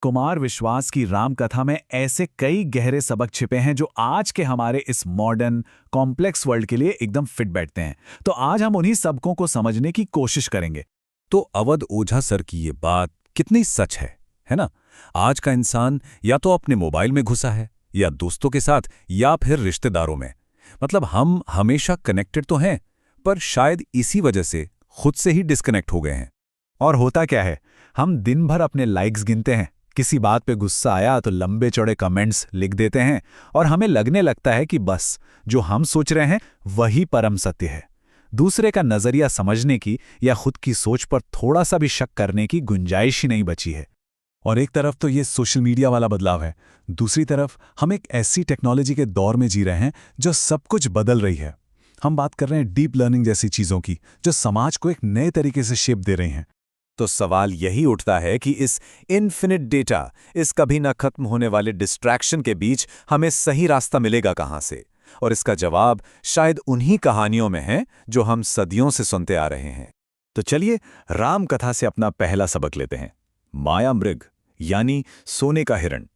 कुमार विश्वास की राम कथा में ऐसे कई गहरे सबक छिपे हैं जो आज के हमारे इस मॉडर्न कॉम्प्लेक्स वर्ल्ड के लिए एकदम फिट बैठते हैं। तो आज हम उन्हीं सबकों को समझने की कोशिश करेंगे। तो अवध ओझा सर की ये बात कितनी सच है ना? आज का इंसान या तो अपने मोबाइल में घुसा है, या दोस्तों के साथ, या फिर रिश्तेदारों में। मतलब हम हमेशा कनेक्टेड तो हैं, पर शायद इसी वजह से खुद से ही डिस्कनेक्ट हो गए हैं। और होता क्या है, हम दिन भर अपने लाइक्स गिनते हैं, किसी बात पे गुस्सा आया तो लंबे चौड़े कमेंट्स लिख देते हैं और हमें लगने लगता है कि बस जो हम सोच रहे हैं वही परम सत्य है। दूसरे का नजरिया समझने की या खुद की सोच पर थोड़ा सा भी शक करने की गुंजाइश ही नहीं बची है। और एक तरफ तो ये सोशल मीडिया वाला बदलाव है, दूसरी तरफ हम एक ऐसी टेक्नोलॉजी के दौर में जी रहे हैं जो सब कुछ बदल रही है। हम बात कर रहे हैं डीप लर्निंग जैसी चीज़ों की, जो समाज को एक नए तरीके से शेप दे रही हैं। तो सवाल यही उठता है कि इस इन्फिनिट डेटा, इस कभी न खत्म होने वाले डिस्ट्रैक्शन के बीच हमें सही रास्ता मिलेगा कहाँ से? और इसका जवाब शायद उन्हीं कहानियों में है जो हम सदियों से सुनते आ रहे हैं। तो चलिए राम कथा से अपना पहला सबक लेते हैं। माया मृग यानी सोने का हिरण,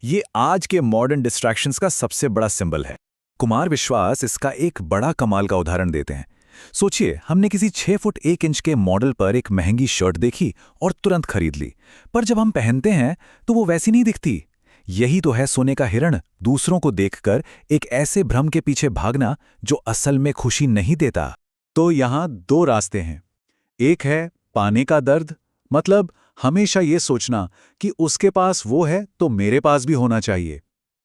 ये आज के मॉडर्न डिस्ट्रैक्शंस का सबसे बड़ा सिंबल है। कुमार विश्वास इसका एक बड़ा कमाल का उदाहरण देते हैं। सोचिए, हमने किसी 6 फुट 1 इंच के मॉडल पर एक महंगी शर्ट देखी और तुरंत खरीद ली, पर जब हम पहनते हैं तो वो वैसी नहीं दिखती। यही तो है सोने का हिरण, दूसरों को देखकर एक ऐसे भ्रम के पीछे भागना जो असल में खुशी नहीं देता। तो यहां दो रास्ते हैं। एक है पाने का दर्द, मतलब हमेशा ये सोचना कि उसके पास वो है तो मेरे पास भी होना चाहिए।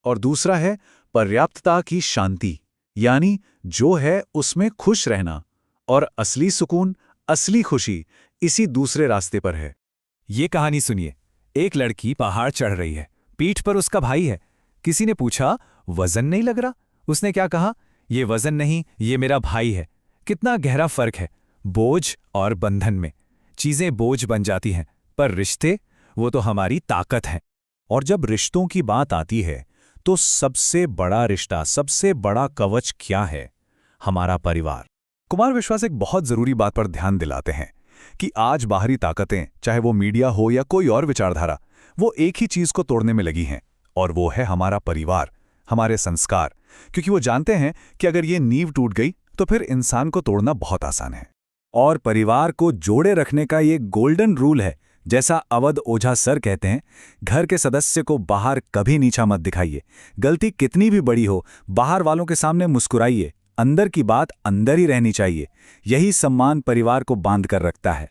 और दूसरा है पर्याप्तता की शांति, यानी जो है उसमें खुश रहना। और असली सुकून, असली खुशी इसी दूसरे रास्ते पर है। ये कहानी सुनिए। एक लड़की पहाड़ चढ़ रही है, पीठ पर उसका भाई है। किसी ने पूछा, वजन नहीं लग रहा? उसने क्या कहा, ये वजन नहीं, ये मेरा भाई है। कितना गहरा फर्क है बोझ और बंधन में। चीजें बोझ बन जाती हैं, पर रिश्ते, वो तो हमारी ताकत है। और जब रिश्तों की बात आती है तो सबसे बड़ा रिश्ता, सबसे बड़ा कवच क्या है? हमारा परिवार। कुमार विश्वास एक बहुत जरूरी बात पर ध्यान दिलाते हैं कि आज बाहरी ताकतें, चाहे वो मीडिया हो या कोई और विचारधारा, वो एक ही चीज को तोड़ने में लगी हैं, और वो है हमारा परिवार, हमारे संस्कार। क्योंकि वो जानते हैं कि अगर ये नींव टूट गई तो फिर इंसान को तोड़ना बहुत आसान है। और परिवार को जोड़े रखने का ये गोल्डन रूल है। जैसा अवध ओझा सर कहते हैं, घर के सदस्य को बाहर कभी नीचा मत दिखाइए। गलती कितनी भी बड़ी हो, बाहर वालों के सामने मुस्कुराइए, अंदर की बात अंदर ही रहनी चाहिए। यही सम्मान परिवार को बांध कर रखता है।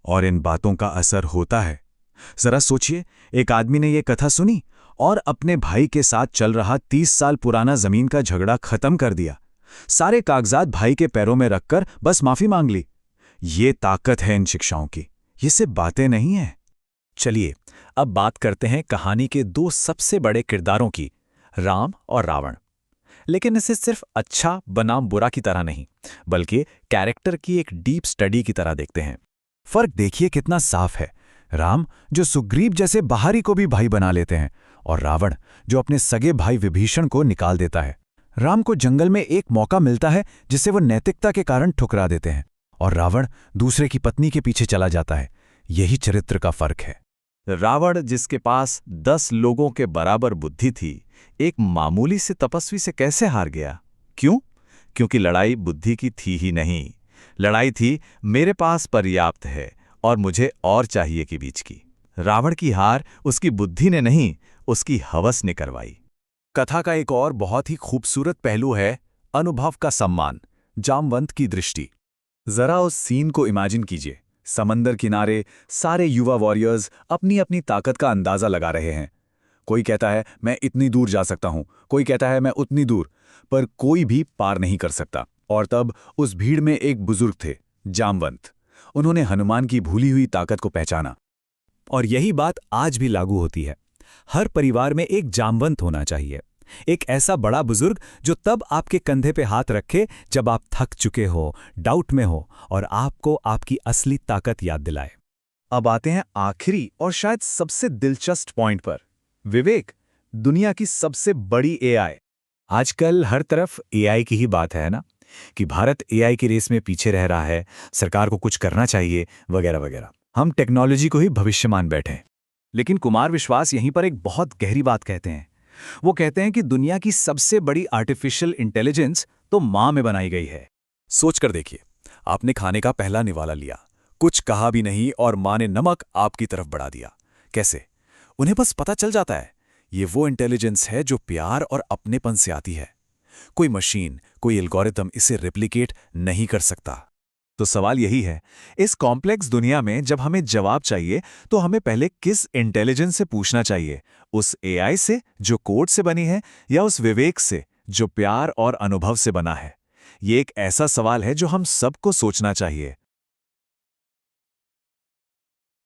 और इन बातों का असर होता है। जरा सोचिए, एक आदमी ने ये कथा सुनी और अपने भाई के साथ चल रहा 30 साल पुराना जमीन का झगड़ा खत्म कर दिया। सारे कागजात भाई के पैरों में रखकर बस माफी मांग ली। ये ताकत है इन शिक्षाओं की, ये सिर्फ बातें नहीं हैं। चलिए अब बात करते हैं कहानी के दो सबसे बड़े किरदारों की, राम और रावण। लेकिन इसे सिर्फ अच्छा बनाम बुरा की तरह नहीं, बल्कि कैरेक्टर की एक डीप स्टडी की तरह देखते हैं। फर्क देखिए कितना साफ है। राम जो सुग्रीव जैसे बाहरी को भी भाई बना लेते हैं, और रावण जो अपने सगे भाई विभीषण को निकाल देता है। राम को जंगल में एक मौका मिलता है जिसे वो नैतिकता के कारण ठुकरा देते हैं, और रावण दूसरे की पत्नी के पीछे चला जाता है। यही चरित्र का फर्क है। रावण जिसके पास 10 लोगों के बराबर बुद्धि थी, एक मामूली से तपस्वी से कैसे हार गया? क्यों? क्योंकि लड़ाई बुद्धि की थी ही नहीं, लड़ाई थी मेरे पास पर्याप्त है और मुझे और चाहिए के बीच की। रावण की हार उसकी बुद्धि ने नहीं, उसकी हवस ने करवाई। कथा का एक और बहुत ही खूबसूरत पहलू है अनुभव का सम्मान, जामवंत की दृष्टि। जरा उस सीन को इमेजिन कीजिए। समंदर किनारे सारे युवा वॉरियर्स अपनी अपनी ताकत का अंदाजा लगा रहे हैं। कोई कहता है मैं इतनी दूर जा सकता हूं, कोई कहता है मैं उतनी दूर, पर कोई भी पार नहीं कर सकता। और तब उस भीड़ में एक बुजुर्ग थे, जामवंत। उन्होंने हनुमान की भूली हुई ताकत को पहचाना। और यही बात आज भी लागू होती है। हर परिवार में एक जामवंत होना चाहिए, एक ऐसा बड़ा बुजुर्ग जो तब आपके कंधे पे हाथ रखे जब आप थक चुके हो, डाउट में हो, और आपको आपकी असली ताकत याद दिलाए। अब आते हैं आखिरी और शायद सबसे दिलचस्प पॉइंट पर, विवेक, दुनिया की सबसे बड़ी एआई। आजकल हर तरफ एआई की ही बात है ना, कि भारत एआई की रेस में पीछे रह रहा है, सरकार को कुछ करना चाहिए, वगैरह वगैरह। हम टेक्नोलॉजी को ही भविष्य मान बैठे हैं। लेकिन कुमार विश्वास यहीं पर एक बहुत गहरी बात कहते हैं। वो कहते हैं कि दुनिया की सबसे बड़ी आर्टिफिशियल इंटेलिजेंस तो माँ में बनाई गई है। सोच कर देखिए, आपने खाने का पहला निवाला लिया, कुछ कहा भी नहीं और माँ ने नमक आपकी तरफ बढ़ा दिया। कैसे? उन्हें बस पता चल जाता है। ये वो इंटेलिजेंस है जो प्यार और अपनेपन से आती है। कोई मशीन, कोई एल्गोरिथम इसे रेप्लिकेट नहीं कर सकता। तो सवाल यही है, इस कॉम्प्लेक्स दुनिया में जब हमें जवाब चाहिए तो हमें पहले किस इंटेलिजेंस से पूछना चाहिए? उस एआई से जो कोड से बनी है, या उस विवेक से जो प्यार और अनुभव से बना है? ये एक ऐसा सवाल है जो हम सबको सोचना चाहिए।